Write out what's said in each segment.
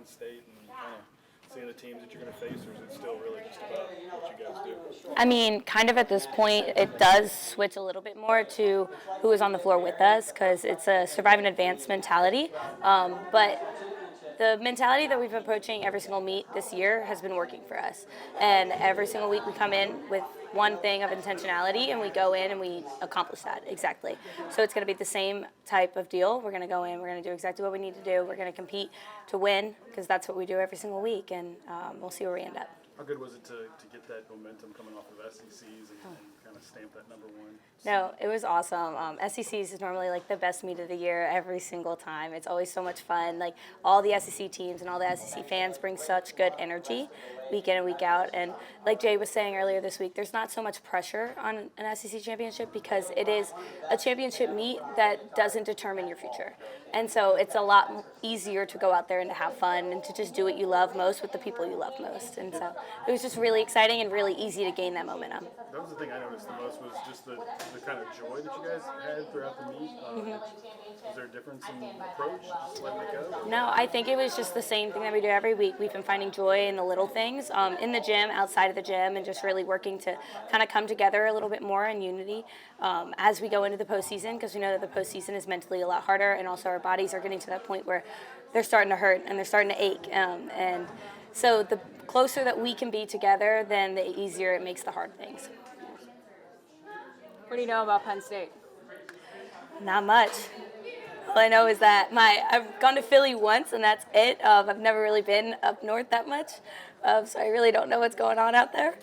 state and kind of seeing the teams that you're going to face, or is it still really just about what you guys do? I mean, kind of at this point, it does switch a little bit more to who is on the floor with us because it's a survive and advance mentality. But the mentality that we've been approaching every single meet this year has been working for us. And every single week we come in with one thing of intentionality and we go in and we accomplish that exactly. So it's going to be the same type of deal. We're going to go in, we're going to do exactly what we need to do. We're going to compete to win because that's what we do every single week, and we'll see where we end up. How good was it to get that momentum coming off of SECs and kind of stamp that number one? No, it was awesome. SECs is normally like the best meet of the year every single time. It's always so much fun. Like all the SEC teams and all the SEC fans bring such good energy week in and week out. And like Jay was saying earlier this week, there's not so much pressure on an SEC championship because it is a championship meet that doesn't determine your future. And so it's a lot easier to go out there and to have fun and to just do what you love most with the people you love most. And so it was just really exciting and really easy to gain that momentum. That was the thing I noticed the most was just the kind of joy that you guys had throughout the meet. Was there a difference in approach, just letting it go? No, I think it was just the same thing that we do every week. We've been finding joy in the little things, in the gym, outside of the gym, and just really working to kind of come together a little bit more in unity as we go into the postseason, because we know that the postseason is mentally a lot harder, and also our bodies are getting to that point where they're starting to hurt and they're starting to ache. And so the closer that we can be together, then the easier it makes the hard things. What do you know about Penn State? Not much. All I know is that I've gone to Philly once, and that's it. I've never really been up north that much, so I really don't know what's going on out there.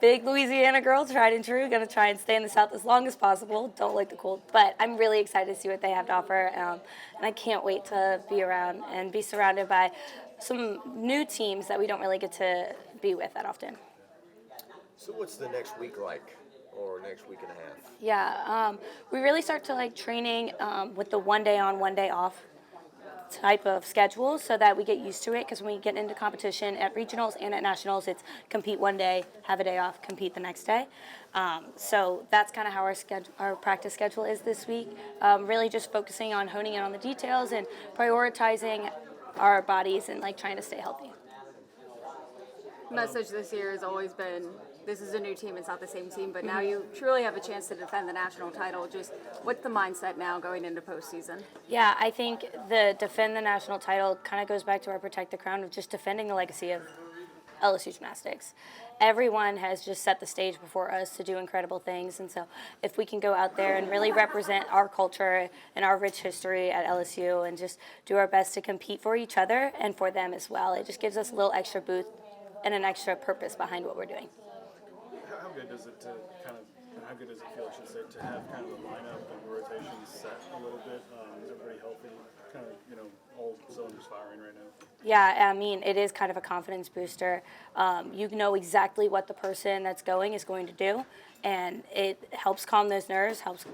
Big Louisiana girl, tried and true. Going to try and stay in the South as long as possible. Don't like the cold, but I'm really excited to see what they have to offer, and I can't wait to be around and be surrounded by some new teams that we don't really get to be with that often. So what's the next week like? Or next week and a half? Yeah, we really start to like training with the 1 day on, 1 day off type of schedule so that we get used to it, because when we get into competition at regionals and at nationals, it's compete 1 day, have a day off, compete the next day. So that's kind of how our practice schedule is this week, really just focusing on honing in on the details and prioritizing our bodies and like trying to stay healthy. Message this year has always been, this is a new team, it's not the same team, but now you truly have a chance to defend the national title. Just what's the mindset now going into postseason? Yeah, I think the defend the national title kind of goes back to our protect the crown of just defending the legacy of LSU Gymnastics. Everyone has just set the stage before us to do incredible things, and so if we can go out there and really represent our culture and our rich history at LSU and just do our best to compete for each other and for them as well, it just gives us a little extra boost and an extra purpose behind what we're doing. How good does it how good does it feel, I should say, to have kind of the lineup and the rotation set a little bit? Everybody healthy, kind of, all cylinders firing right now? Yeah, I mean, it is kind of a confidence booster. You know exactly what the person that's going is going to do, and it helps calm those nerves, helps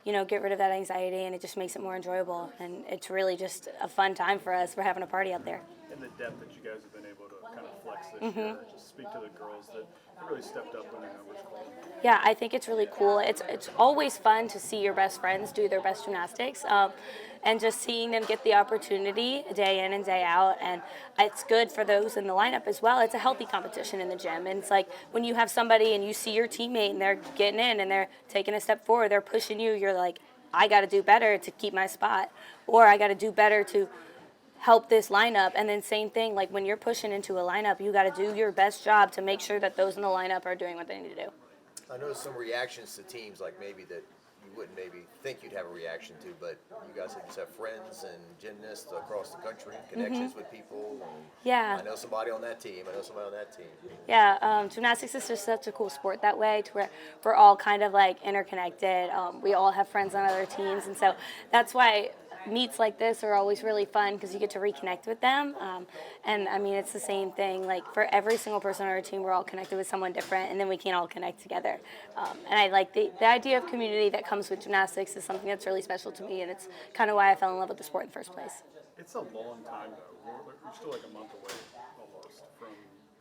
get rid of that anxiety, and it just makes it more enjoyable. And it's really just a fun time for us. We're having a party out there. And the depth that you guys have been able to kind of flex this year, just speak to the girls that really stepped up when their numbers called. Yeah, I think it's really cool. It's always fun to see your best friends do their best gymnastics, and just seeing them get the opportunity day in and day out. And it's good for those in the lineup as well. It's a healthy competition in the gym. And it's like when you have somebody and you see your teammate and they're getting in and they're taking a step forward, they're pushing you, you're like, I got to do better to keep my spot, or I got to do better to help this lineup. And then same thing, like when you're pushing into a lineup, you got to do your best job to make sure that those in the lineup are doing what they need to do. I know some reactions to teams like maybe that you wouldn't maybe think you'd have a reaction to, but you guys just have friends and gymnasts across the country, connections with people. And Yeah. I know somebody on that team. I know somebody on that team. Yeah, gymnastics is just such a cool sport that way, to where we're all kind of like interconnected. We all have friends on other teams, and so that's why meets like this are always really fun, because you get to reconnect with them. And I mean, it's the same thing. Like for every single person on our team, we're all connected with someone different, and then we can all connect together. And I like the idea of community that comes with gymnastics is something that's really special to me, and it's kind of why I fell in love with the sport in the first place. It's a long time, though. We're still like a month away, almost, from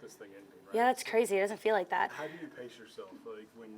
this thing ending, right? Yeah, that's crazy. It doesn't feel like that. How do you pace yourself? Like when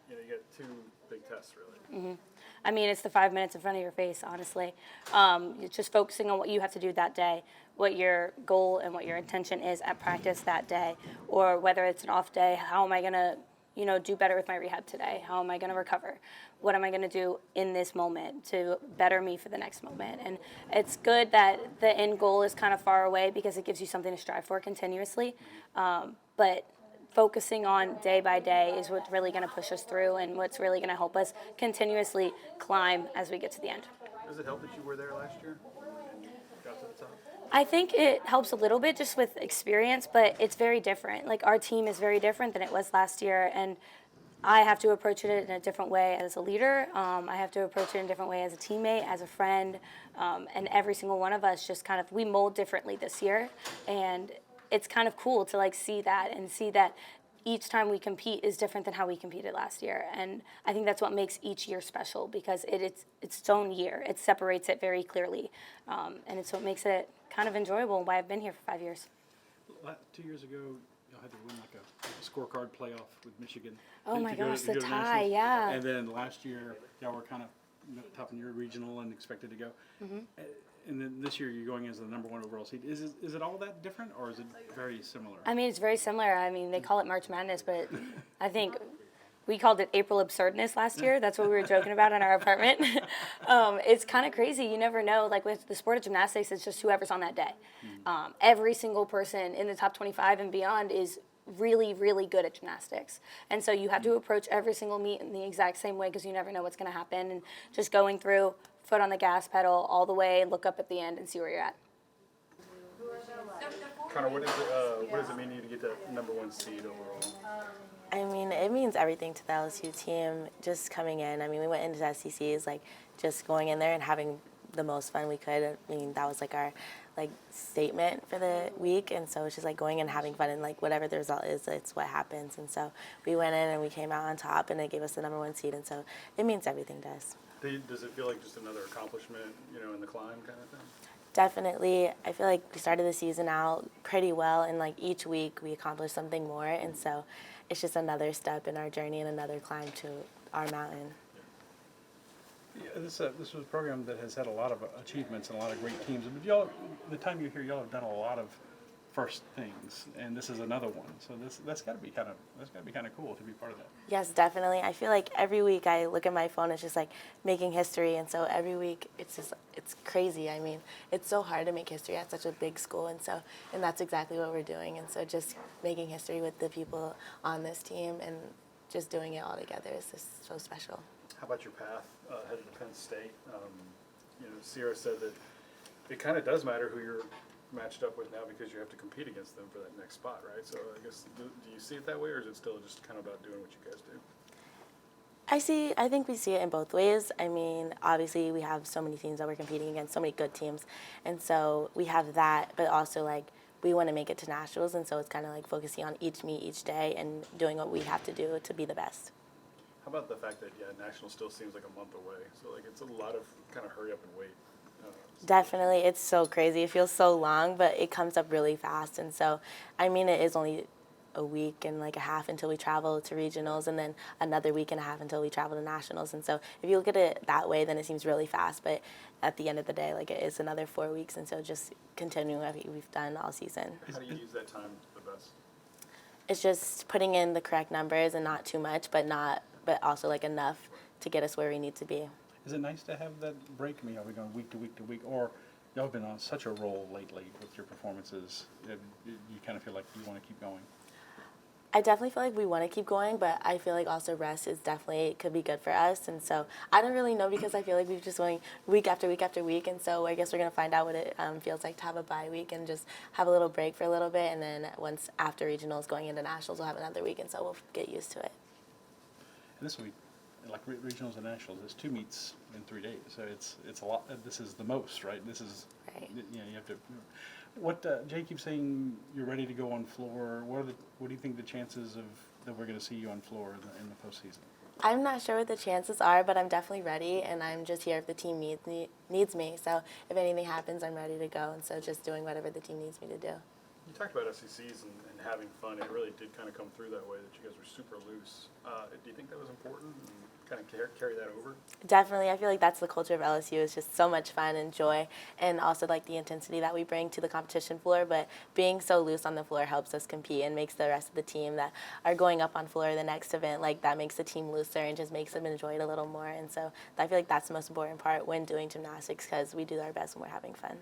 you know, you got two big tests really. I mean, it's the 5 minutes in front of your face, honestly. It's just focusing on what you have to do that day, what your goal and what your intention is at practice that day, or whether it's an off day, how am I going to, you know, do better with my rehab today? How am I going to recover? What am I going to do in this moment to better me for the next moment? And it's good that the end goal is kind of far away because it gives you something to strive for continuously. But focusing on day by day is what's really going to push us through and what's really going to help us continuously climb as we get to the end. Does it help that you were there last year and got to the top? I think it helps a little bit just with experience, but it's very different. Like our team is very different than it was last year, and I have to approach it in a different way as a leader. I have to approach it in a different way as a teammate, as a friend, and every single one of us just kind of, we mold differently this year, and it's kind of cool to like see that and see that each time we compete is different than how we competed last year. And I think that's what makes each year special because it's its own year. It separates it very clearly. And it's what makes it kind of enjoyable and why I've been here for 5 years. 2 years ago, y'all had to win like a scorecard playoff with Michigan. Oh my to go gosh, to the go to tie, nationals. yeah. And then last year, y'all were kind of top in your regional and expected to go. And then this year, you're going as the number 1 overall seed. Is it all that different, or is it very similar? I mean, it's very similar. I mean, they call it March Madness, but I think we called it April Absurdness last year. That's what we were joking about in our apartment. It's kind of crazy. You never know. Like with the sport of gymnastics, it's just whoever's on that day. Every single person in the top 25 and beyond is really, really good at gymnastics. And so you have to approach every single meet in the exact same way because you never know what's going to happen. And just going through, foot on the gas pedal all the way, look up at the end and see where you're at. Connor, what does it mean to you to get that number 1 seed overall? I mean, it means everything to the LSU team just coming in. I mean, we went into the SECs, like, just going in there and having the most fun we could. I mean, that was, like, our, like, statement for the week. And so it's just, like, going and having fun. And, like, whatever the result is, it's what happens. And so we went in and we came out on top, and it gave us the number 1 seed. And so it means everything to us. Does it feel like just another accomplishment, you know, in the climb kind of thing? Definitely. I feel like we started the season out pretty well, and like each week we accomplished something more, and so it's just another step in our journey and another climb to our mountain. Yeah, this was a program that has had a lot of achievements and a lot of great teams. But y'all, the time you're here, y'all have done a lot of first things, and this is another one. So that's got to be kind of cool to be part of that. Yes, definitely. I feel like every week I look at my phone, it's just like making history, and so every week it's crazy. I mean, it's so hard to make history at such a big school, and that's exactly what we're doing. And so just making history with the people on this team and just doing it all together is just so special. How about your path headed to Penn State? You know, Sierra said that it kind of does matter who you're matched up with now because you have to compete against them for that next spot, right? So I guess, do you see it that way, or is it still just kind of about doing what you guys do? I think we see it in both ways. I mean, obviously we have so many teams that we're competing against, so many good teams, and so we have that, but also like we want to make it to nationals, and so it's kind of like focusing on each meet each day and doing what we have to do to be the best. How about the fact that, national still seems like a month away, so like it's a lot of kind of hurry up and wait. Definitely, it's so crazy. It feels so long, but it comes up really fast, and so, I mean, it is only a week and like a half until we travel to regionals, and then another week and a half until we travel to nationals. And so if you look at it that way, then it seems really fast, but at the end of the day, like, it is another 4 weeks, and so just continuing what we've done all season. How do you use that time the best? It's just putting in the correct numbers and not too much, but also like enough to get us where we need to be. Is it nice to have that break? I mean, are we going week to week to week, or y'all have been on such a roll lately with your performances? You kind of feel like you want to keep going. I definitely feel like we want to keep going, but I feel like also rest is definitely could be good for us. And so I don't really know because I feel like we've just going week after week after week. And so I guess we're going to find out what it feels like to have a bye week and just have a little break for a little bit. And then once after regionals going into nationals, we'll have another week. And so we'll get used to it. And this week, like regionals and nationals, there's 2 meets in 3 days. So it's a lot. This is the most, right? This is, Right. you know, you have to. What Jay keeps saying, you're ready to go on floor. What do you think the chances of that we're going to see you on floor in the postseason? I'm not sure what the chances are, but I'm definitely ready, and I'm just here if the team needs me. So if anything happens, I'm ready to go, and so just doing whatever the team needs me to do. You talked about SECs and having fun. It really did kind of come through that way, that you guys were super loose. Do you think that was important, and kind of carry that over? Definitely, I feel like that's the culture of LSU. It's just so much fun and joy, and also like the intensity that we bring to the competition floor. But being so loose on the floor helps us compete and makes the rest of the team that are going up on floor the next event, like that makes the team looser and just makes them enjoy it a little more. And so I feel like that's the most important part when doing gymnastics, because we do our best when we're having fun.